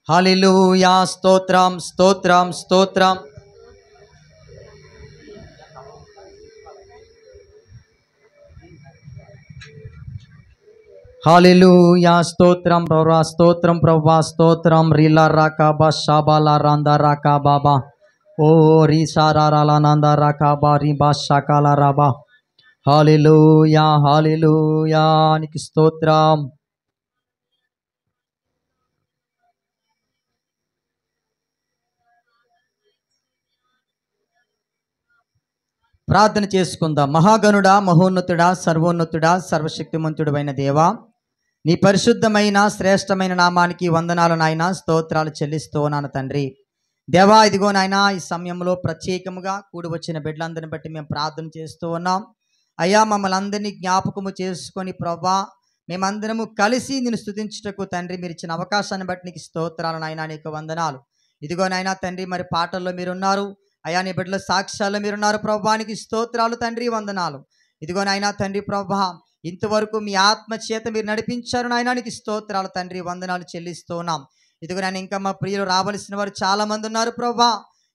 హల్లెలూయా. స్తోత్రం స్తోత్రం స్తోత్రం. హల్లెలూయా. స్తోత్రం ప్రభువా, స్తోత్రం ప్రభువా, స్తోత్రం. రీలా రాకాబా షాబాలా రాందా రాకాబాబా. ఓ రీసారాల నంద రాకాబా రీబా షకాల రాబా. హల్లెలూయా హల్లెలూయా నీకు స్తోత్రం. ప్రార్థన చేసుకుందాం. మహాగణుడా, మహోన్నతుడా, సర్వోన్నతుడా, సర్వశక్తిమంతుడు అయిన దేవా, నీ పరిశుద్ధమైన శ్రేష్టమైన నామానికి వందనాలు నాయన, స్తోత్రాలు చెల్లిస్తూ ఉన్నాను తండ్రి. దేవా, ఇదిగో నాయన, ఈ సమయంలో ప్రత్యేకముగా కూడి వచ్చిన బిడ్డలందరిని బట్టి మేము ప్రార్థన చేస్తూ ఉన్నాం. అయ్యా, మమ్మల్ని అందరినీ జ్ఞాపకము చేసుకొని ప్రభా, మేమందరము కలిసి నిన్ను స్తుతించుటకు తండ్రి మీరు ఇచ్చిన అవకాశాన్ని బట్టి నీకు స్తోత్రాలు నాయన, నీకు వందనాలు. ఇదిగో నాయన తండ్రి, మరి పాటల్లో మీరున్నారు అయ్యా, నీ బిడ్డల సాక్ష్యాల్లో మీరున్నారు ప్రభానికి స్తోత్రాలు తండ్రి, వందనాలు. ఇదిగో నాయన తండ్రి ప్రభా, ఇంతవరకు మీ ఆత్మ చేత మీరు నడిపించారు నాయనానికి స్తోత్రాలు తండ్రి, వందనాలు చెల్లిస్తున్నాం. ఇదిగో నాయన, ఇంకా మా ప్రియులు రావలసిన వారు చాలా మంది ఉన్నారు ప్రభా.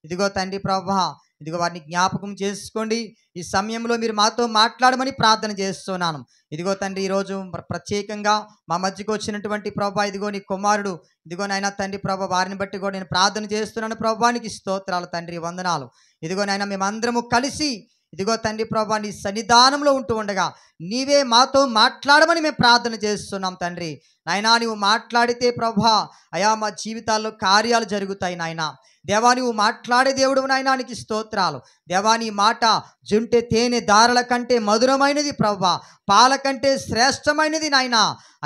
ఇదిగో తండ్రి ప్రభా, ఇదిగో వారిని జ్ఞాపకం చేసుకోండి. ఈ సమయంలో మీరు మాతో మాట్లాడమని ప్రార్థన చేస్తున్నాను. ఇదిగో తండ్రి, ఈరోజు ప్రత్యేకంగా మా మధ్యకు వచ్చినటువంటి ప్రభా, ఇదిగో నీ కుమారుడు, ఇదిగో నాయన తండ్రి ప్రభా, వారిని బట్టి కూడా నేను ప్రార్థన చేస్తున్నాను ప్రభానికి స్తోత్రాలు తండ్రి, వందనాలు. ఇదిగో నాయన, మేమందరము కలిసి ఇదిగో తండ్రి ప్రభా, నీ సన్నిధానంలో ఉంటూ ఉండగా నీవే మాతో మాట్లాడమని మేము ప్రార్థన చేస్తున్నాం తండ్రి. నాయనా, నువ్వు మాట్లాడితే ప్రభా, అయా మా జీవితాల్లో కార్యాలు జరుగుతాయి నాయన. దేవా, నువ్వు మాట్లాడే దేవుడు నాయనానికి స్తోత్రాలు. దేవా, నీ మాట జుంటె తేనె దారల కంటే మధురమైనది ప్రభా, పాల కంటే శ్రేష్టమైనది నాయన.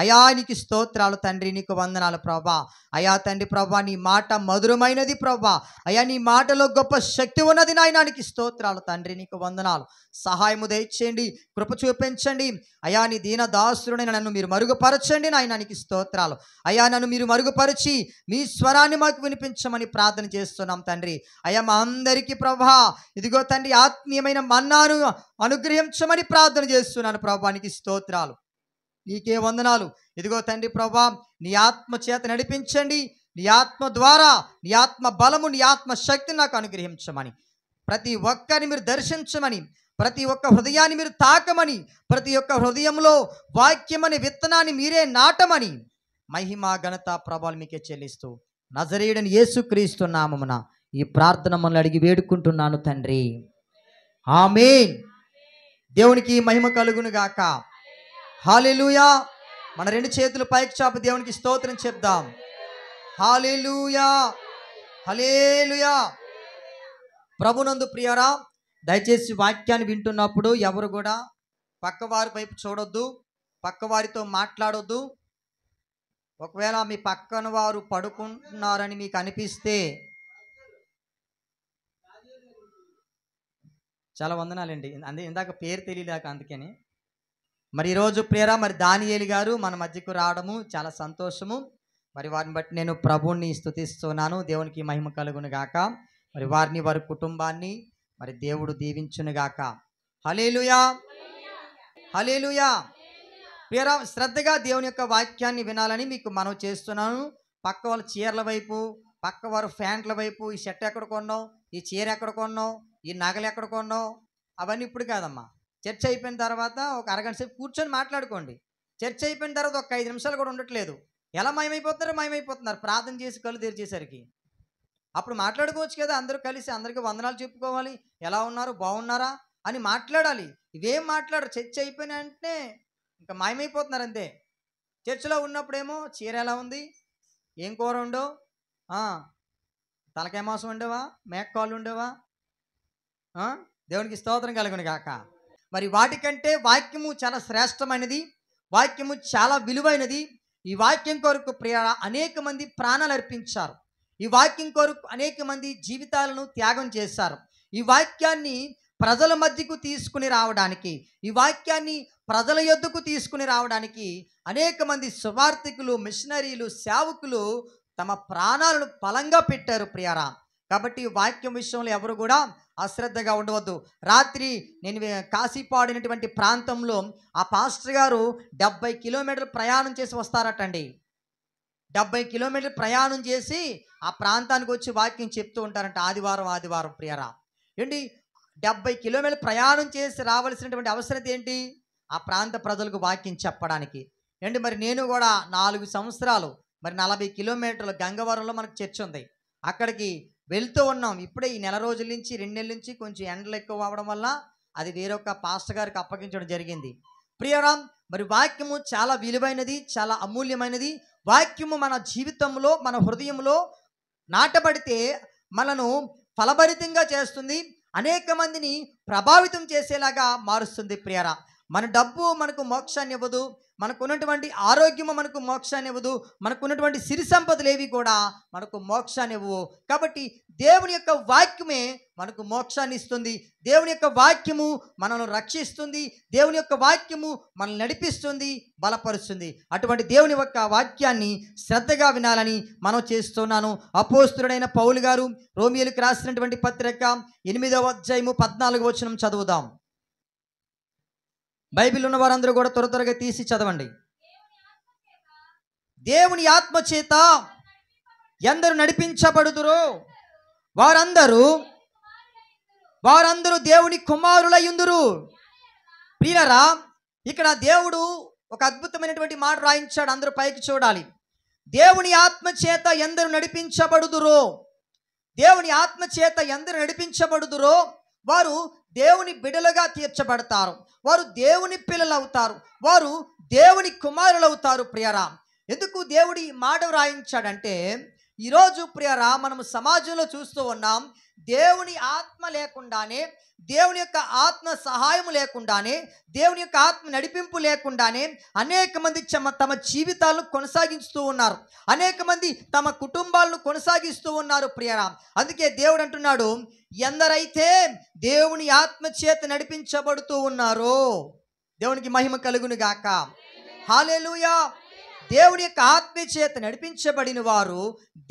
అయా నీకు స్తోత్రాలు తండ్రి, నీకు వందనాలు ప్రభా. అయా తండ్రి ప్రభా, నీ మాట మధురమైనది ప్రభా. అయా నీ మాటలో గొప్ప శక్తి ఉన్నది నాయనానికి స్తోత్రాలు తండ్రి, నీకు వందనాలు. సహాయము దయచేయండి, కృప చూపించండి. అయా నీ దీన దాసురుడైన నన్ను మీరు మరుగుపరచండి నాయనానికి స్తోత్రాలు. అయా నన్ను మీరు మరుగుపరిచి మీ స్వరాన్ని మాకు వినిపించమని ప్రార్థన చేస్తున్నాం తండ్రి. అయా మా అందరికీ ప్రభా, ఇదిగో తండ్రి, ఆత్మీయమైన మన్నాను అనుగ్రహించమని ప్రార్థన చేస్తున్నాను ప్రభానికి స్తోత్రాలు, నీకే వందనాలు. ఇదిగో తండ్రి ప్రభా, నీ ఆత్మ చేత నడిపించండి. నీ ఆత్మ ద్వారా, నీ ఆత్మ బలము, నీ ఆత్మ శక్తిని నాకు అనుగ్రహించమని, ప్రతి ఒక్కరిని మీరు దర్శించమని, ప్రతి ఒక్క హృదయాన్ని మీరు తాకమని, ప్రతి ఒక్క హృదయంలో వాక్యమని విత్తనాన్ని మీరే నాటమని, మహిమ ఘనత ప్రభావాలు మీకే చెల్లిస్తూ నజరేయుడైన యేసుక్రీస్తు నామమున ఈ ప్రార్థన మనల్ని అడిగి వేడుకుంటున్నాను తండ్రి, ఆమేన్. దేవునికి మహిమ కలుగును గాక. హల్లెలూయా. మన రెండు చేతులు పైకి చాపి దేవునికి స్తోత్రం చెప్దాం. హల్లెలూయా హల్లెలూయా. ప్రభునందు ప్రియరా, దయచేసి వాక్యాన్ని వింటున్నప్పుడు ఎవరు కూడా పక్కవారి వైపు చూడొద్దు, పక్కవారితో మాట్లాడొద్దు. ఒకవేళ మీ పక్కన వారు పడుకుంటున్నారని మీకు అనిపిస్తే, చాలా వందనాలండి, ఇందాక పేరు తెలియలేక అందుకని. మరి ఈరోజు ప్రియరా, మరి దానియేలు గారు మన మధ్యకు రావడము చాలా సంతోషము. మరి వారిని బట్టి నేను ప్రభువుని స్తుతిస్తున్నాను. దేవునికి మహిమ కలుగును గాక. మరి వారిని, వారి కుటుంబాన్ని మరి దేవుడు దీవించును గాక. హల్లెలూయా హల్లెలూయా. ప్రియరా, శ్రద్ధగా దేవుని యొక్క వాక్యాన్ని వినాలని మీకు మనవి చేస్తున్నాను. పక్క వాళ్ళ చీరల వైపు, పక్క వారు ఫ్యాంట్ల వైపు, ఈ షర్ట్ ఎక్కడ కొన్నావు, ఈ చీర ఎక్కడ కొన్నావు, ఈ నగలు ఎక్కడ కొన్నావు, అవన్నీ ఇప్పుడు కాదమ్మా. చర్చ అయిపోయిన తర్వాత ఒక అరగంట సేపు కూర్చొని మాట్లాడుకోండి. చర్చ అయిపోయిన తర్వాత ఒక 5 నిమిషాలు కూడా ఉండట్లేదు. ఎలా మాయమైపోతున్నారు ప్రార్థన చేసి కళ్ళు తెరిచేసరికి. అప్పుడు మాట్లాడుకోవచ్చు కదా, అందరూ కలిసి అందరికీ వందనాలు చెప్పుకోవాలి, ఎలా ఉన్నారు, బాగున్నారా అని మాట్లాడాలి. ఇవేం మాట్లాడరు. చర్చ అయిపోయిన వెంటనే ఇంకా మాయమైపోతున్నారు అంతే. చర్చిలో ఉన్నప్పుడేమో చీర ఎలా ఉంది, ఏం కూర ఉండో, తలకాయ మాంసం ఉండేవా, మేకకాళ్ళు ఉండేవా. దేవునికి స్తోత్రం కలుగును గాక. మరి వాటికంటే వాక్యము చాలా శ్రేష్టమైనది, వాక్యము చాలా విలువైనది. ఈ వాక్యం కొరకు అనేక మంది ప్రాణాలు అర్పించారు. ఈ వాక్యం కొరకు అనేక మంది జీవితాలను త్యాగం చేశారు. ఈ వాక్యాన్ని ప్రజల మధ్యకు తీసుకుని రావడానికి, ఈ వాక్యాన్ని ప్రజల యొద్దకు తీసుకుని రావడానికి అనేక మంది సువార్థికులు, మిషనరీలు, సేవకులు తమ ప్రాణాలను బలంగా పెట్టారు ప్రియరా. కాబట్టి వాక్యం విషయంలో ఎవరు కూడా అశ్రద్ధగా ఉండవద్దు. రాత్రి నేను కాశీపాడినటువంటి ప్రాంతంలో ఆ పాస్టర్ గారు 70 కిలోమీటర్లు ప్రయాణం చేసి వస్తారటండి. 70 కిలోమీటర్లు ప్రయాణం చేసి ఆ ప్రాంతానికి వచ్చి వాక్యం చెప్తూ ఉంటారంట ఆదివారం ఆదివారం ప్రియరా. ఏంటి 70 కిలోమీటర్లు ప్రయాణం చేసి రావాల్సినటువంటి అవసరం ఏంటి? ఆ ప్రాంత ప్రజలకు వాక్యం చెప్పడానికి. ఏంటి మరి నేను కూడా 4 సంవత్సరాలు మరి 40 కిలోమీటర్లు గంగవరంలో మనకు చర్చ్ ఉంది, అక్కడికి వెళ్తూ ఉన్నాం. ఇప్పుడే ఈ నెల రోజుల నుంచి 2 నెలల నుంచి కొంచెం ఎండలు ఎక్కువ అవడం వల్ల అది వేరొక పాస్టర్ గారికి అప్పగించడం జరిగింది. ప్రియరామ్, మరి వాక్యము చాలా విలువైనది, చాలా అమూల్యమైనది. వాక్యము మన జీవితంలో మన హృదయంలో నాటబడితే మనను ఫలభరితంగా చేస్తుంది, అనేక మందిని ప్రభావితం చేసేలాగా మారుస్తుంది. ప్రియరా, మన డబ్బు మనకు మోక్షాన్ని ఇవ్వదు, మనకున్నటువంటి ఆరోగ్యము మనకు మోక్షాన్ని ఇవ్వదు, మనకున్నటువంటి సిరి సంపదలు ఏవి కూడా మనకు మోక్షాన్ని ఇవ్వవు. కాబట్టి దేవుని యొక్క వాక్యమే మనకు మోక్షాన్ని ఇస్తుంది. దేవుని యొక్క వాక్యము మనల్ని రక్షిస్తుంది. దేవుని యొక్క వాక్యము మనల్ని నడిపిస్తుంది, బలపరుస్తుంది. అటువంటి దేవుని యొక్క వాక్యాన్ని శ్రద్ధగా వినాలని మనం చేస్తున్నాను. అపోస్తులుడైన పౌలు గారు రోమియోలకు రాసినటువంటి పత్రిక 8వ అధ్యాయము 14వ వచనం చదువుదాం. బైబిల్ ఉన్న వారందరూ కూడా త్వరగా తీసి చదవండి. దేవుని ఆత్మ చేత ఎందరు నడిపించబడుదురో వారందరూ దేవుని కుమారులయ్యుందురు. ప్రియరా, ఇక్కడ దేవుడు ఒక అద్భుతమైనటువంటి మాట రాయించాడు. అందరూ పైకి చూడాలి. దేవుని ఆత్మ చేత ఎందరు నడిపించబడుదురో, దేవుని ఆత్మ చేత ఎందరు నడిపించబడుదురో వారు దేవుని బిడలుగా తీర్చబడతారు, వారు దేవుని పిల్లలు అవుతారు, వారు దేవుని కుమారులు అవుతారు. ప్రియరా, ఎందుకు దేవుడి మాట రాయించాడంటే, ఈరోజు ప్రియరా మనము సమాజంలో చూస్తూ ఉన్నాం, దేవుని ఆత్మ లేకుండానే, దేవుని యొక్క ఆత్మ సహాయం లేకుండానే, దేవుని యొక్క ఆత్మ నడిపింపు లేకుండానే అనేక మంది తమ జీవితాలను కొనసాగిస్తూ ఉన్నారు, అనేక మంది తమ కుటుంబాలను కొనసాగిస్తూ ఉన్నారు. ప్రియరా, అందుకే దేవుడు అంటున్నాడు, ఎందరైతే దేవుని ఆత్మ చేత నడిపించబడుతూ ఉన్నారో, దేవునికి మహిమ కలుగును గాక. హల్లెలూయా. దేవుని యొక్క ఆత్మ చేత నడిపించబడిన వారు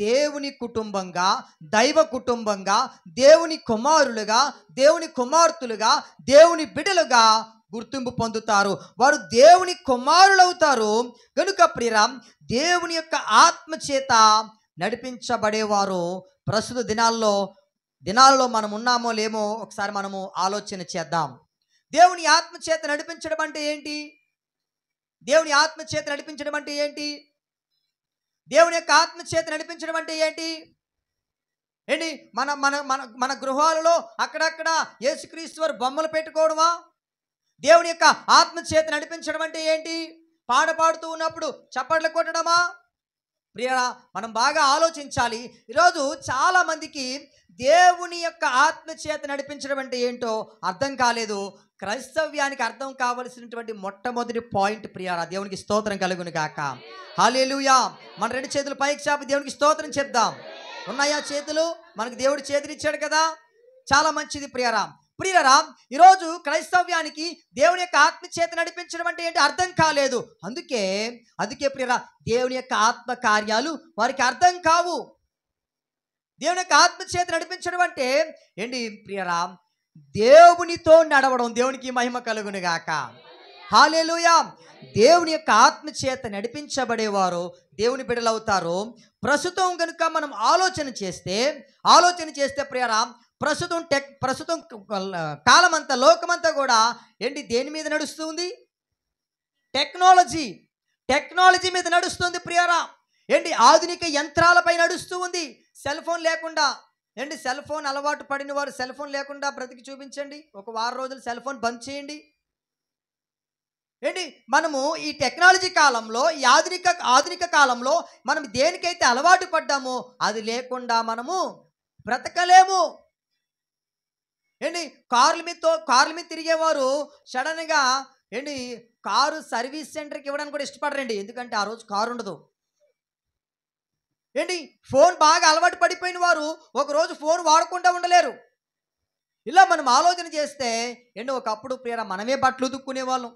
దేవుని కుటుంబంగా, దైవ కుటుంబంగా, దేవుని కుమారులుగా, దేవుని కుమార్తెలుగా, దేవుని బిడ్డలుగా గుర్తింపు పొందుతారు. వారు దేవుని కుమారులవుతారు. కనుక ప్రియరా, దేవుని యొక్క ఆత్మ చేత నడిపించబడేవారు ప్రస్తుత దినాల్లో మనం ఉన్నామో లేమో ఒకసారి మనము ఆలోచన చేద్దాం. దేవుని ఆత్మ చేత నడిపించడం అంటే ఏంటి? దేవుని ఆత్మ చేత నడిపించడం అంటే ఏంటి? దేవుని యొక్క ఆత్మ చేత నడిపించడం అంటే ఏంటి? ఏంటి మన మన మన మన గృహాలలో అక్కడక్కడ యేసుక్రీస్తు వారి బొమ్మలు పెట్టుకోవడమా? దేవుని యొక్క ఆత్మ చేత నడిపించడం అంటే ఏంటి? పాడుతూ ఉన్నప్పుడు చప్పట్లు కొట్టడమా? ప్రియరా, మనం బాగా ఆలోచించాలి. ఈరోజు చాలా మందికి దేవుని యొక్క ఆత్మ చేత నడిపించడం అంటే ఏంటో అర్థం కాలేదు. క్రైస్తవ్యానికి అర్థం కావలసినటువంటి మొట్టమొదటి పాయింట్ ప్రియారా, దేవునికి స్తోత్రం కలుగును గాక. హల్లెలూయా. మన 2 చేతులు పైకి చాపి దేవునికి స్తోత్రం చెప్దాం. ఉన్నాయా చేతులు? మనకు దేవుడు చేతులు ఇచ్చాడు కదా, చాలా మంచిది. ప్రియరా, ఈరోజు క్రైస్తవ్యానికి దేవుని యొక్క ఆత్మ చేత నడిపించడం అంటే ఏంటి అర్థం కాలేదు. అందుకే ప్రియరా, దేవుని యొక్క ఆత్మ కార్యాలు వారికి అర్థం కావు. దేవుని యొక్క ఆత్మ చేత నడిపించడం అంటే ఏంటి ప్రియరా? దేవునితో నడవడం. దేవునికి మహిమ కలుగును గాక. హల్లెలూయా. దేవుని యొక్క ఆత్మ చేత నడిపించబడేవారు దేవుని బిడ్డలు అవుతారు. ప్రస్తుతం కనుక మనం ఆలోచన చేస్తే ప్రియరా, ప్రస్తుతం కాలమంతా, లోకమంతా కూడా ఏంటి దేని మీద నడుస్తుంది? టెక్నాలజీ మీద నడుస్తుంది. ప్రియరా, ఏంటి ఆధునిక యంత్రాలపై నడుస్తూ ఉంది. సెల్ ఫోన్ లేకుండా, ఏంటి సెల్ ఫోన్ అలవాటు పడిన వారు సెల్ ఫోన్ లేకుండా బ్రతికి చూపించండి. ఒక వారం రోజులు సెల్ ఫోన్ బంద్ చేయండి. ఏంటి మనము ఈ టెక్నాలజీ కాలంలో, ఈ ఆధునిక కాలంలో మనం దేనికైతే అలవాటు పడ్డామో అది లేకుండా మనము బ్రతకలేము. ఏంటి కార్ల మీద తిరిగేవారు సడన్గా ఏంటి కారు సర్వీస్ సెంటర్కి ఇవ్వడానికి కూడా ఇష్టపడరండి, ఎందుకంటే ఆ రోజు కారు ఉండదు. ఏంటి ఫోన్ బాగా అలవాటు పడిపోయిన వారు ఒకరోజు ఫోన్ వాడకుండా ఉండలేరు. ఇలా మనం ఆలోచన చేస్తే ఏంటి ఒకప్పుడు ప్రియరా మనమే బట్టలు ఉతుక్కునేవాళ్ళం,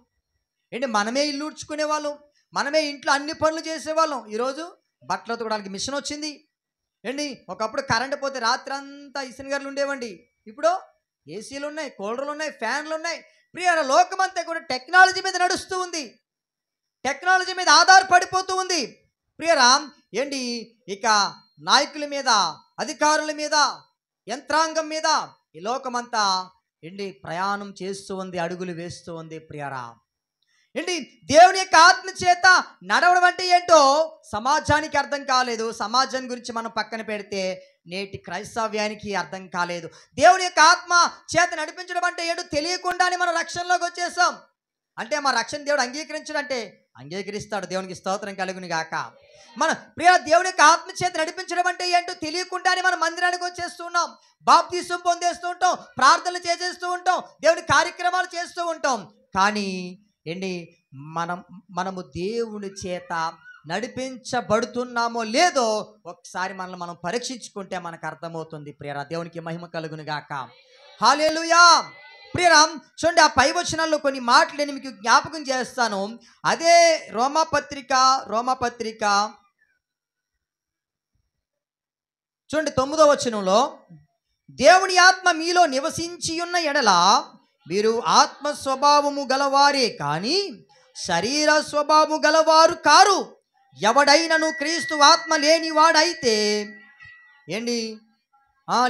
ఏంటి మనమే ఇల్లు ఉడ్చుకునేవాళ్ళం, మనమే ఇంట్లో అన్ని పనులు చేసేవాళ్ళం. ఈరోజు బట్టలు ఉతకడానికి మిషన్ వచ్చింది. ఏంటి ఒకప్పుడు కరెంటు పోతే రాత్రి అంతా ఇసునగర్లు ఉండేవండి, ఇప్పుడు ఏసీలు ఉన్నాయి, కూలర్లు ఉన్నాయి, ఫ్యాన్లు ఉన్నాయి. ప్రియరా, లోకమంతా కూడా టెక్నాలజీ మీద నడుస్తూ ఉంది, టెక్నాలజీ మీద ఆధారపడిపోతూ ఉంది. ప్రియరా, ఏంటి ఇక నాయకుల మీద, అధికారుల మీద, యంత్రాంగం మీద ఈ లోకమంతా ఏంటి ప్రయాణం చేస్తూ ఉంది, అడుగులు వేస్తూ ఉంది. ప్రియరా, ఏంటి దేవుని యొక్క ఆత్మ చేత నడవడం అంటే ఏంటో సమాజానికి అర్థం కాలేదు. సమాజం గురించి మనం పక్కన పెడితే నేటి క్రైస్తవ్యానికి అర్థం కాలేదు. దేవుని యొక్క ఆత్మ చేత నడిపించడం అంటే ఏంటో తెలియకుండానే మనం రక్షణలోకి వచ్చేసాం. అంటే మా రక్షణ దేవుడు అంగీకరించడంటే అంగీకరిస్తాడు, దేవునికి స్తోత్రం కలుగును గాక. మన ప్రియ దేవుని యొక్క ఆత్మ చేత నడిపించడం అంటే ఏంటో తెలియకుండానే మనం మందిరానికి వచ్చేస్తూ ఉన్నాం, బాప్తీసం పొందేస్తూ ఉంటాం, ప్రార్థనలు చేసేస్తూ ఉంటాం, దేవుని కార్యక్రమాలు చేస్తూ ఉంటాం. కానీ ఏంటి మనము దేవుని చేత నడిపించబడుతున్నామో లేదో ఒకసారి మనల్ని మనం పరీక్షించుకుంటే మనకు అర్థమవుతుంది. ప్రియరా, దేవునికి మహిమ కలుగును గాక. హల్లెలూయా. ప్రియరా, చూడండి, ఆ పై వచనాల్లో కొన్ని మాటలు నేను మీకు జ్ఞాపకం చేస్తాను. అదే రోమాపత్రిక చూడండి 9వ వచనంలో, దేవుని ఆత్మ మీలో నివసించి ఉన్న ఎడల మీరు ఆత్మ స్వభావము గలవారే కానీ శరీర స్వభావము గలవారు కారు. ఎవడైనను క్రీస్తు ఆత్మ లేనివాడైతే ఏంటి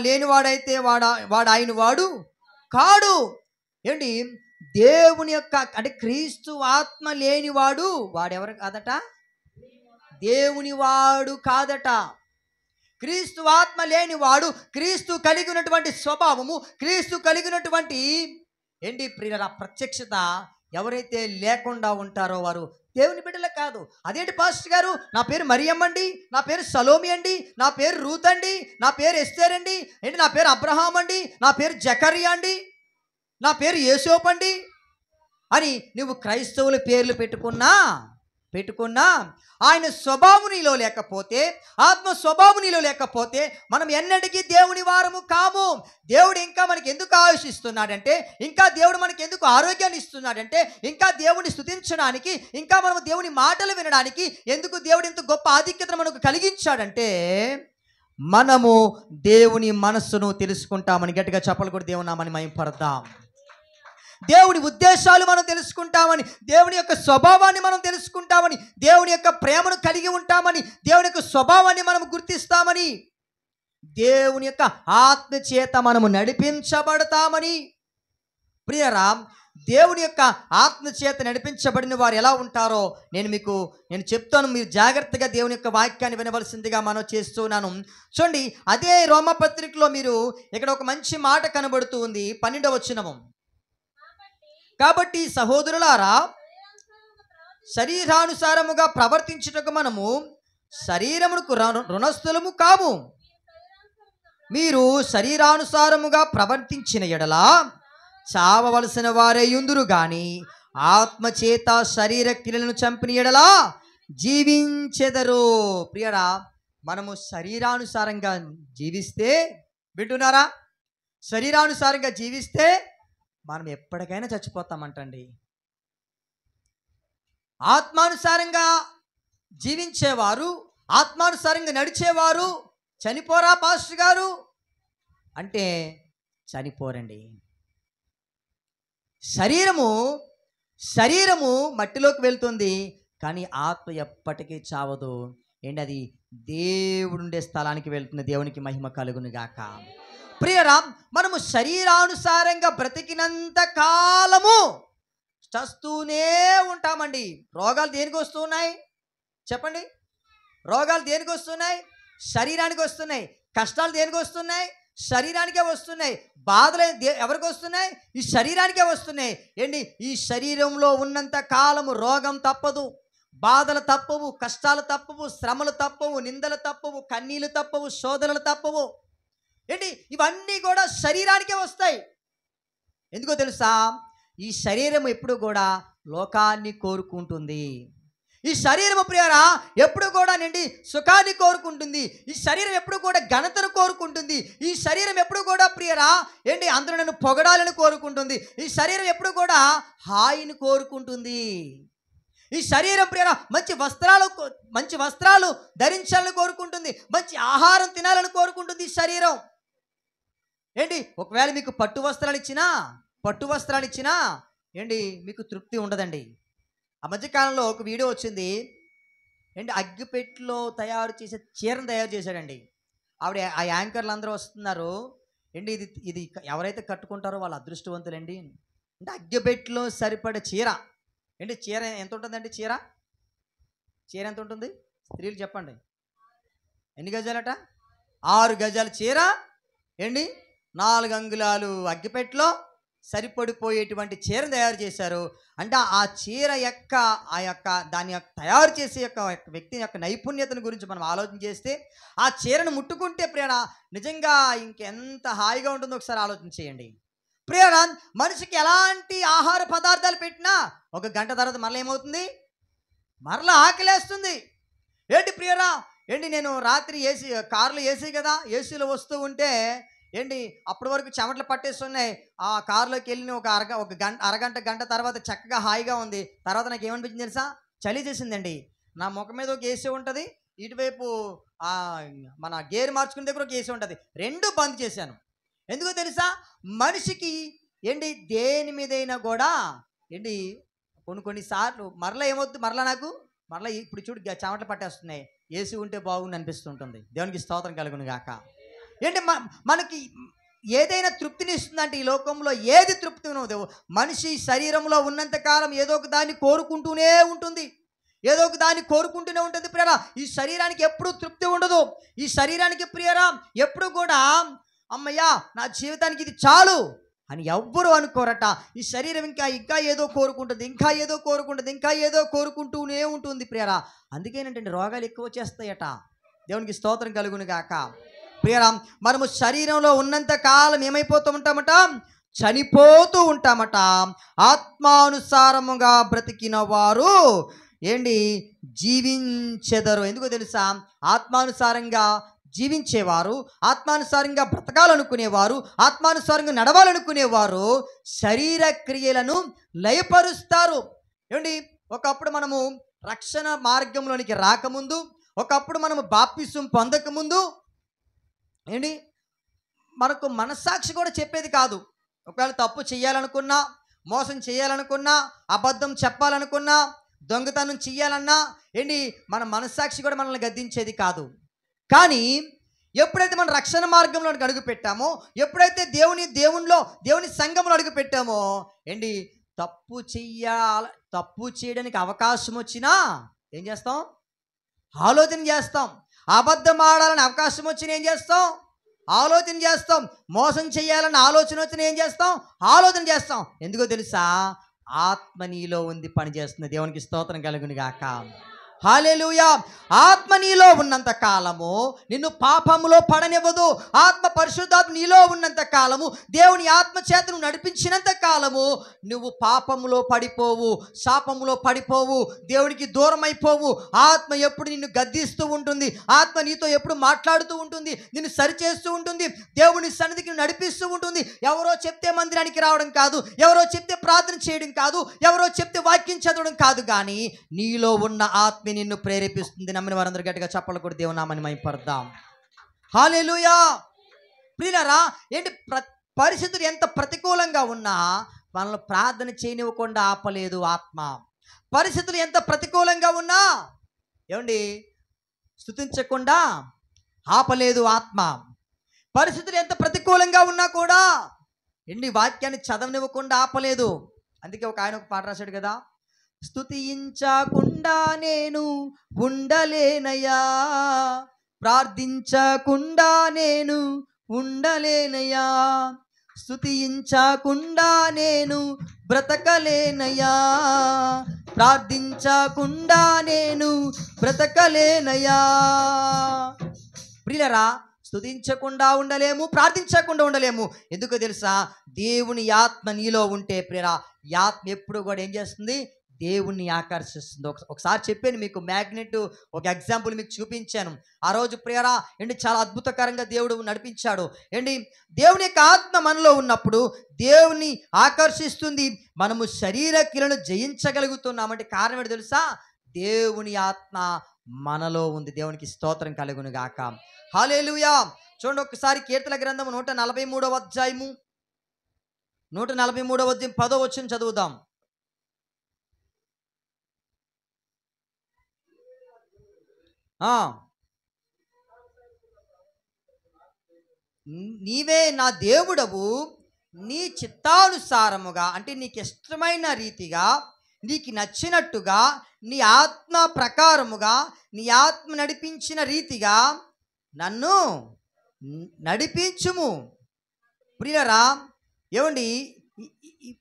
లేనివాడైతే వాడు ఆయన వాడు కాడు. ఏంటి దేవుని యొక్క అంటే క్రీస్తు ఆత్మ లేనివాడు వాడెవరు కాదట, దేవుని వాడు కాదట. క్రీస్తు ఆత్మ లేనివాడు క్రీస్తు కలిగినటువంటి స్వభావము, క్రీస్తు కలిగినటువంటి ఏంటి ప్రియుల ప్రత్యక్షత ఎవరైతే లేకుండా ఉంటారో వారు దేవుని బిడ్డలే కాదు. అదేంటి పాస్టర్ గారు, నా పేరు మరియమ్మ అండి, నా పేరు సలోమి అండి, నా పేరు రూత్ అండి, నా పేరు ఎస్తేర్ అండి, ఏంటి నా పేరు అబ్రహాం అండి, నా పేరు జకరియా అండి, నా పేరు యేసోపు అండి అని నువ్వు క్రైస్తవుల పేర్లు పెట్టుకున్నా ఆయన స్వభావం నీలో లేకపోతే, ఆత్మ స్వభావం నీలో లేకపోతే మనం ఎన్నటికీ దేవుని వారము కాము. దేవుడు ఇంకా మనకి ఎందుకు ఆయుష్ ఇస్తున్నాడంటే, ఇంకా దేవుడు మనకి ఎందుకు ఆరోగ్యాన్ని ఇస్తున్నాడంటే, ఇంకా దేవుని స్తుతించడానికి, ఇంకా మనం దేవుని మాటలు వినడానికి ఎందుకు దేవుడు ఇంత గొప్ప ఆధిక్యతను మనకు కలిగించాడంటే మనము దేవుని మనస్సును తెలుసుకుంటామని. గట్టిగా చెప్పలు కూడా దేవుని నామని మహిమపడదాం. దేవుని ఉద్దేశాలు మనం తెలుసుకుంటామని, దేవుని యొక్క స్వభావాన్ని మనం తెలుసుకుంటామని, దేవుని యొక్క ప్రేమను కలిగి ఉంటామని, దేవుని యొక్క స్వభావాన్ని మనం గుర్తిస్తామని, దేవుని యొక్క ఆత్మ చేత మనము నడిపించబడతామని. ప్రియరా, దేవుని యొక్క ఆత్మ చేత నడిపించబడిన వారు ఎలా ఉంటారో నేను చెప్తాను. మీరు జాగ్రత్తగా దేవుని యొక్క వాక్యాన్ని వినవలసిందిగా మనం చేస్తున్నాను. చూడండి, అదే రోమపత్రికలో మీరు ఇక్కడ ఒక మంచి మాట కనబడుతూ ఉంది. 12వ వచనము, కాబట్టి సహోదరులారా, శరీరానుసారముగా ప్రవర్తించుటకు మనము శరీరమునకు రుణస్థులము కాము. మీరు శరీరానుసారముగా ప్రవర్తించిన ఎడల చావవలసిన వారే యుందురు గాని ఆత్మచేత శరీర క్రియలను చంపిన ఎడల జీవించెదరు. ప్రియరా, మనము శరీరానుసారంగా జీవిస్తే, వింటున్నారా, శరీరానుసారంగా జీవిస్తే మనం ఎప్పటికైనా చచ్చిపోతామంటండి. ఆత్మానుసారంగా జీవించేవారు, ఆత్మానుసారంగా నడిచేవారు చనిపోరా పాస్టర్ గారు అంటే చనిపోరండి. శరీరము మట్టిలోకి వెళ్తుంది, కానీ ఆత్మ ఎప్పటికీ చావదు. ఏంటి అది దేవుడుండే స్థలానికి వెళ్తుంది. దేవునికి మహిమ కలుగును గాక. ప్రియరా, మనము శరీరానుసారంగా బ్రతికినంత కాలము చస్తూనే ఉంటామండి. రోగాలు దేనికి వస్తున్నాయి చెప్పండి? రోగాలు దేనికి వస్తున్నాయి? శరీరానికి వస్తున్నాయి. కష్టాలు దేనికి వస్తున్నాయి? శరీరానికే వస్తున్నాయి. బాధలు ఎవరికి వస్తున్నాయి? ఈ శరీరానికే వస్తున్నాయి. ఏంటి, ఈ శరీరంలో ఉన్నంత కాలము రోగం తప్పదు, బాధలు తప్పవు, కష్టాలు తప్పవు, శ్రమలు తప్పవు, నిందలు తప్పవు, కన్నీళ్ళు తప్పవు, శోధనలు తప్పవు. ఏంటి, ఇవన్నీ కూడా శరీరానికే వస్తాయి. ఎందుకో తెలుసా? ఈ శరీరం ఎప్పుడు కూడా లోకాన్ని కోరుకుంటుంది. ఈ శరీరము ప్రియరా ఎప్పుడు కూడా నిండి సుఖాన్ని కోరుకుంటుంది. ఈ శరీరం ఎప్పుడు కూడా ఘనతను కోరుకుంటుంది. ఈ శరీరం ఎప్పుడు కూడా ప్రియరా ఏంటి అందరూ నన్ను పొగడాలని కోరుకుంటుంది. ఈ శరీరం ఎప్పుడు కూడా హాయిని కోరుకుంటుంది. ఈ శరీరం ప్రియరా మంచి వస్త్రాలు ధరించాలని కోరుకుంటుంది. మంచి ఆహారం తినాలని కోరుకుంటుంది. ఈ శరీరం ఏంటి, ఒకవేళ మీకు పట్టు వస్త్రాలు ఇచ్చినా ఏంటి మీకు తృప్తి ఉండదండి. ఆ మధ్యకాలంలో ఒక వీడియో వచ్చింది. ఏంటి అగ్గిపెట్టెలో తయారు చేసే చీరను తయారు చేశాడండి. ఆవిడ ఆ యాంకర్లు అందరూ వస్తున్నారు. ఏంటి ఇది ఇది ఎవరైతే కట్టుకుంటారో వాళ్ళు అదృష్టవంతులండి. అంటే అగ్గిపెట్టెలో సరిపడే చీర. ఏంటి చీర ఎంత ఉంటుందండి? చీర చీర ఎంత ఉంటుంది? స్త్రీలు చెప్పండి. ఎన్ని గజాలట? 6 గజాల చీర ఏంటి 4 అంగుళాలు అగ్గిపెట్టెలో సరిపడిపోయేటువంటి చీరను తయారు చేశారు. అంటే ఆ చీర యొక్క దాని యొక్క తయారు చేసే వ్యక్తి యొక్క నైపుణ్యతను గురించి మనం ఆలోచన చేస్తే, ఆ చీరను ముట్టుకుంటే ప్రియరా నిజంగా ఇంకెంత హాయిగా ఉంటుందో ఒకసారి ఆలోచన చేయండి. ప్రియరా మనిషికి ఎలాంటి ఆహార పదార్థాలు పెట్టినా ఒక గంట తర్వాత మరలా ఏమవుతుంది? మరలా ఆకలేస్తుంది. ఏంటి ప్రియరా, ఏంటి నేను రాత్రి కారులో ఏసీ కదా, ఏసీలో వస్తూ ఉంటే ఏంటి అప్పటి వరకు చెమటలు పట్టేస్తున్నాయి. ఆ కారులోకి వెళ్ళిన ఒక అరగంట గంట తర్వాత చక్కగా హాయిగా ఉంది. తర్వాత నాకు ఏమనిపించింది తెలుసా? చలి చేసిందండి. నా ముఖం మీద ఒక ఏసీ ఉంటుంది, ఇటువైపు మన గేర్ మార్చుకునే దగ్గర ఒక ఏసీ ఉంటుంది. 2 బంద్ చేశాను. ఎందుకో తెలుసా? మనిషికి ఏంటి దేని మీదైనా కూడా ఏంటి కొన్నిసార్లు మరలా ఏమవుతుంది? మరలా ఇప్పుడు చూడు చెమటలు పట్టేస్తున్నాయి, ఏసీ ఉంటే బాగుంది అనిపిస్తుంటుంది. దేవునికి స్తోత్రం కలుగును గాక. ఏంటి మనకి ఏదైనా తృప్తిని ఇస్తుందంటే ఈ లోకంలో ఏది తృప్తి ఉన్నదో, మనిషి శరీరంలో ఉన్నంతకాలం ఏదో ఒక దాన్ని కోరుకుంటూనే ఉంటుంది. ప్రియరా ఈ శరీరానికి ఎప్పుడూ తృప్తి ఉండదు. ఈ శరీరానికి ప్రియరా ఎప్పుడు కూడా అమ్మయ్యా నా జీవితానికి ఇది చాలు అని ఎవ్వరూ అనుకోరట. ఈ శరీరం ఇంకా ఏదో కోరుకుంటుంది, ఇంకా ఏదో కోరుకుంటూనే ఉంటుంది ప్రియరా. అందుకేనంటే రోగాలు ఎక్కువ వచ్చేస్తాయట. దేవునికి స్తోత్రం కలుగును గాక. ప్రియరా మనము శరీరంలో ఉన్నంత కాలం ఏమైపోతూ ఉంటామట? చనిపోతూ ఉంటామట. ఆత్మానుసారముగా బ్రతికిన వారు ఏంటి జీవించెదరు. ఎందుకో తెలుసా? ఆత్మానుసారంగా జీవించేవారు, ఆత్మానుసారంగా బ్రతకాలనుకునేవారు, ఆత్మానుసారంగా నడవాలనుకునేవారు శరీర క్రియలను లయపరుస్తారు. ఏమండి ఒకప్పుడు మనము రక్షణ మార్గంలోనికి రాకముందు, ఒకప్పుడు మనము బాప్తిసం పొందకముందు ఏంటి మనకు మనస్సాక్షి కూడా చెప్పేది కాదు. ఒకవేళ తప్పు చేయాలనుకున్నా, మోసం చేయాలనుకున్నా, అబద్ధం చెప్పాలనుకున్నా, దొంగతనం చెయ్యాలన్నా ఏంటి మన మనస్సాక్షి కూడా మనల్ని గద్దించేది కాదు. కానీ ఎప్పుడైతే మనం రక్షణ మార్గంలోనికి అడుగు పెట్టామో, ఎప్పుడైతే దేవుని సంఘంలో అడుగు పెట్టామో ఏంటి తప్పు చేయడానికి అవకాశం వచ్చినా ఏం చేస్తాం? ఆలోచన చేస్తాం. అబద్ధం ఆడాలని అవకాశం వచ్చిన ఏం చేస్తాం? ఆలోచన చేస్తాం. మోసం చేయాలని ఆలోచన వచ్చిన ఏం చేస్తాం? ఆలోచన చేస్తాం. ఎందుకో తెలుసా? ఆత్మ నీలో ఉంది, పని చేస్తుంది. దేవునికి స్తోత్రం కలుగును గాక. హల్లెలూయా. ఆత్మ నీలో ఉన్నంత కాలము నిన్ను పాపములో పడనివ్వదు. ఆత్మ పరిశుద్ధాత్మ నీలో ఉన్నంత కాలము, దేవుని ఆత్మ చేత నువ్వు నడిపించినంత కాలము నువ్వు పాపములో పడిపోవు, శాపములో పడిపోవు, దేవునికి దూరం అయిపోవు. ఆత్మ ఎప్పుడు నిన్ను గద్దిస్తూ ఉంటుంది, ఆత్మ నీతో ఎప్పుడు మాట్లాడుతూ ఉంటుంది, నిన్ను సరిచేస్తూ ఉంటుంది, దేవుని సన్నిధికి నడిపిస్తూ ఉంటుంది. ఎవరో చెప్తే మందిరానికి రావడం కాదు, ఎవరో చెప్తే ప్రార్థన చేయడం కాదు, ఎవరో చెప్తే వాక్యం చదవడం కాదు, కానీ నీలో ఉన్న ఆత్మ నిన్ను ప్రేరేపిస్తుంది. నమ్మిన వారందరూ గట్టిగా చప్పట్లు కొట్టి దేవుని నామమును మహిమపరుద్దాం. హల్లెలూయా. ప్రియులారా ఏంటి పరిస్థితులు ఎంత ప్రతికూలంగా ఉన్నా మనల్ని ప్రార్థన చేయనివ్వకుండా ఆపలేదు ఆత్మ. పరిస్థితులు ఎంత ప్రతికూలంగా ఉన్నా ఏమండి స్తుతించకుండా ఆపలేదు ఆత్మ. పరిస్థితులు ఎంత ప్రతికూలంగా ఉన్నా కూడా ఏంటి వాక్యాన్ని చదవనివ్వకుండా ఆపలేదు. అందుకే ఆయన ఒక పాట రాశాడు కదా, స్తుతించకుండా నేను ఉండలేనయ్యా, ప్రార్థించకుండా నేను ఉండలేనయ్యా, స్తుతించకుండా నేను బ్రతకలేనయ్యా, ప్రార్థించకుండా నేను బ్రతకలేనయ్యా. ప్రియులారా స్తుతించకుండా ఉండలేము, ప్రార్థించకుండా ఉండలేము. ఎందుకో తెలుసా? దేవుని ఆత్మ నీలో ఉంటే ప్రియరా ఈ ఆత్మ ఎప్పుడు కూడా ఏం చేస్తుంది? దేవుణ్ణి ఆకర్షిస్తుంది. ఒకసారి చెప్పాను మీకు, మ్యాగ్నెట్ ఒక ఎగ్జాంపుల్ మీకు చూపించాను. ఆ రోజు ప్రియరా ఏంటి చాలా అద్భుతకరంగా దేవుడు నడిపించాడు. ఏంటి దేవుని యొక్క ఆత్మ మనలో ఉన్నప్పుడు దేవుని ఆకర్షిస్తుంది. మనము శరీర క్రియలను జయించగలుగుతున్నామంటే కారణం ఏంటి తెలుసా? దేవుని ఆత్మ మనలో ఉంది. దేవునికి స్తోత్రం కలుగును గాక. హల్లెలూయా. చూడండి ఒకసారి కీర్తన గ్రంథము 143వ అధ్యాయము 143వ అధ్యాయం 10వ వచనం చదువుదాం. ఆ, నీవే నా దేవుడవు, నీ చిత్తానుసారముగా అంటే నీకు ఇష్టమైన రీతిగా, నీకు నచ్చినట్టుగా, నీ ఆత్మ ప్రకారముగా, నీ ఆత్మ నడిపించిన రీతిగా నన్ను నడిపించుము. ప్రియరా, ఏమండి,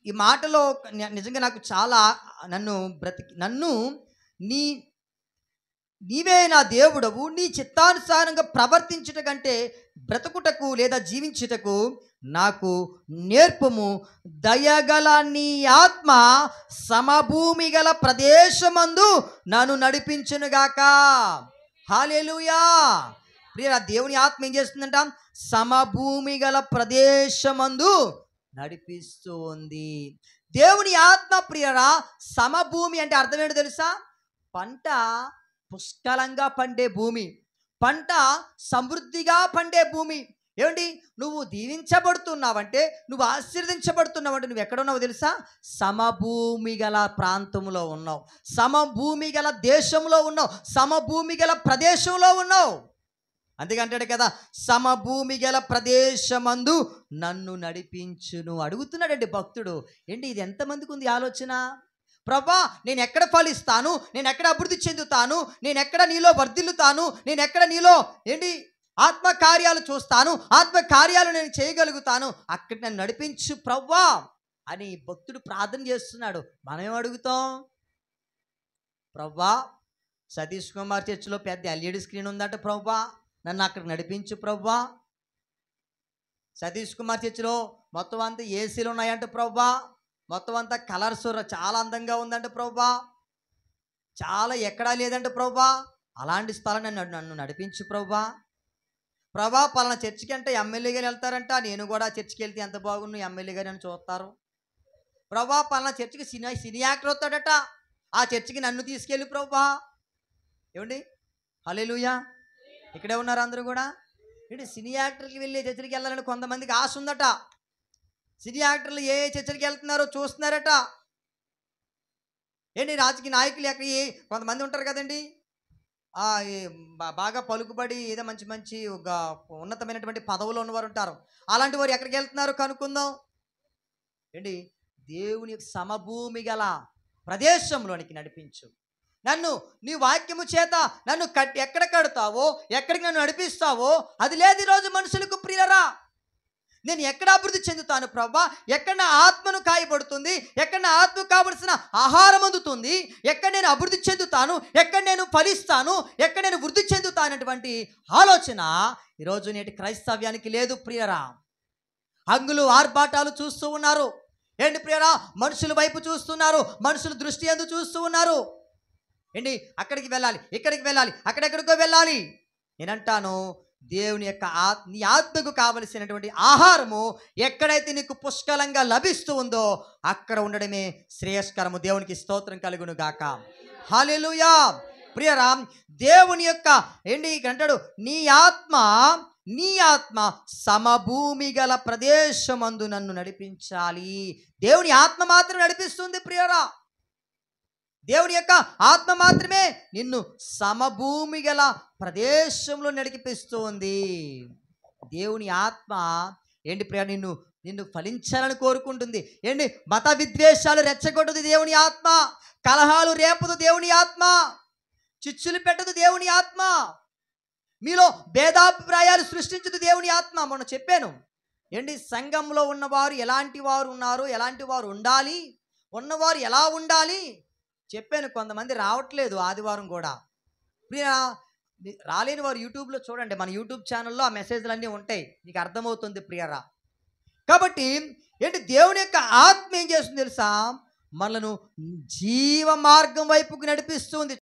ఈ మాటలో నిజంగా నాకు చాలా నన్ను నీ నీవే నా దేవుడవు, నీ చిత్తానుసారంగా ప్రవర్తించుట కంటే బ్రతుకుటకు లేదా జీవించుటకు నాకు నేర్పము. దయగల నీ ఆత్మ సమభూమి గల ప్రదేశమందు నన్ను నడిపించునుగాక. హల్లెలూయా. ప్రియరా, దేవుని ఆత్మ ఏం చేస్తుందంట? సమభూమి గల ప్రదేశమందు నడిపిస్తూ ఉంది. దేవుని ఆత్మ ప్రియరా, సమభూమి అంటే అర్థం ఏంటో తెలుసా? పంట పుష్కలంగా పండే భూమి, పంట సమృద్ధిగా పండే భూమి. ఏమండి, నువ్వు దీవించబడుతున్నావంటే, నువ్వు ఆశీర్వదించబడుతున్నావంటే నువ్వు ఎక్కడ ఉన్నావు తెలుసా? సమభూమి గల ప్రాంతంలో ఉన్నావు, సమభూమి గల దేశంలో ఉన్నావు, సమభూమి గల ప్రదేశంలో ఉన్నావు. అందుకంటాడు కదా, సమభూమి గల ప్రదేశమందు నన్ను నడిపించును. అడుగుతున్నాడండి భక్తుడు. ఏంటి, ఇది ఎంతమందికి ఉంది ఆలోచన? ప్రభా, నేను ఎక్కడ ఫలిస్తాను, నేను ఎక్కడ అభివృద్ధి చెందుతాను, నేను ఎక్కడ నీలో వర్ధిల్లుతాను, నేను ఎక్కడ నీలో ఆత్మకార్యాలు చూస్తాను, ఆత్మకార్యాలు నేను చేయగలుగుతాను, అక్కడ నన్ను నడిపించు ప్రవ్వా అని భక్తుడు ప్రార్థన చేస్తున్నాడు. మనమేం అడుగుతాం? ప్రవ్వా, సతీష్ కుమార్ చర్చిలో పెద్ద ఎల్ఈడి స్క్రీన్ ఉందంట ప్రవ్వా, నన్ను అక్కడ నడిపించు ప్రవ్వా. సతీష్ కుమార్ చర్చిలో మొత్తం అంతా ఏసీలు ఉన్నాయంట ప్రవ్వా, మొత్తం అంతా కలర్స్ చాలా అందంగా ఉందంట ప్రవ్వా, చాలా ఎక్కడా లేదంట ప్రవ్వా, అలాంటి స్థలం నన్ను నడిపించు ప్రవ్వా. ప్రభా, పలానా చర్చికి అంటే ఎమ్మెల్యే గారు వెళ్తారంట, నేను కూడా చర్చికి వెళ్తే ఎంత బాగుండు, ఎమ్మెల్యే గారు అని చూస్తారు. ప్రభా, పలానా చర్చికి సినీ యాక్టర్ వస్తాడట, ఆ చర్చికి నన్ను తీసుకెళ్ళి ప్రభా. ఏమండి, హల్లెలూయా. ఇక్కడే ఉన్నారు అందరూ కూడా. ఏంటి, సినీ యాక్టర్కి వెళ్ళి చర్చికి వెళ్ళాలని కొంతమందికి ఆశ ఉందట. సినీ యాక్టర్లు ఏ చర్చికి వెళ్తున్నారో చూస్తున్నారట. ఏంటి, రాజకీయ నాయకులు ఎక్కడ కొంతమంది ఉంటారు కదండి, బాగా పలుకుబడి ఏదో మంచి మంచి ఒక ఉన్నతమైనటువంటి పదవులో ఉన్నవారు ఉంటారు. అలాంటి వారు ఎక్కడికి వెళ్తున్నారు కనుక్కుందాం. ఏంటి, దేవుని సమభూమి గల ప్రదేశంలోనికి నడిపించు. నన్ను నీ వాక్యము చేత నన్ను ఎక్కడ కడతావో, ఎక్కడికి నన్ను నడిపిస్తావో అది లేదు ఈరోజు మనుషులకు. ప్రియరా, నేను ఎక్కడ అభివృద్ధి చెందుతాను ప్రభా? ఎక్కడ నా ఆత్మను కాయబడుతుంది, ఎక్కడ నా ఆత్మకు కావలసిన ఆహారం అందుతుంది, ఎక్కడ నేను అభివృద్ధి చెందుతాను, ఎక్కడ నేను ఫలిస్తాను, ఎక్కడ నేను వృద్ధి చెందుతానటువంటి ఆలోచన ఈరోజు నేటి క్రైస్తవ్యానికి లేదు ప్రియరా. హంగులు ఆర్భాటాలు చూస్తూ ఉన్నారు. ఏంటి ప్రియరా, మనుషుల వైపు చూస్తున్నారు, మనుషుల దృష్టి యందు చూస్తూ ఉన్నారు. ఏంటి, అక్కడికి వెళ్ళాలి, ఇక్కడికి వెళ్ళాలి, అక్కడెక్కడికో వెళ్ళాలి. నేనంటాను, దేవుని యొక్క నీ ఆత్మకు కావలసినటువంటి ఆహారము ఎక్కడైతే నీకు పుష్కలంగా లభిస్తూ ఉందో అక్కడ ఉండడమే శ్రేయస్కరము. దేవునికి స్తోత్రం కలుగును గాక. హల్లెలూయా. ప్రియరా, దేవుని యొక్క అంటాడు, నీ ఆత్మ సమభూమి గల ప్రదేశమందు నన్ను నడిపించాలి. దేవుని ఆత్మ మాత్రం నడిపిస్తుంది ప్రియరా. దేవుని యొక్క ఆత్మ మాత్రమే నిన్ను సమభూమి గల ప్రదేశంలో నడిపిస్తుంది. దేవుని ఆత్మ ప్రియ, నిన్ను ఫలించాలని కోరుకుంటుంది. మత విద్వేషాలు రెచ్చగొట్టదు దేవుని ఆత్మ, కలహాలు రేపదు దేవుని ఆత్మ, చిచ్చులు పెట్టదు దేవుని ఆత్మ, మీలో భేదాభిప్రాయాలు సృష్టించదు దేవుని ఆత్మ. మొన్న చెప్పాను, సంఘంలో ఉన్నవారు ఎలాంటి వారు ఉన్నారు, ఎలాంటి వారు ఉండాలి, ఉన్నవారు ఎలా ఉండాలి చెప్పాను. కొంతమంది రావట్లేదు ఆదివారం కూడా. రాలేని వారు యూట్యూబ్లో చూడండి, మన యూట్యూబ్ ఛానల్లో ఆ మెసేజ్లు అన్నీ ఉంటాయి, నీకు అర్థమవుతుంది ప్రియరా. కాబట్టి దేవుని యొక్క ఆత్మ ఏం చేస్తుంది తెలుసా? మనను జీవ మార్గం వైపుకు నడిపిస్తుంది.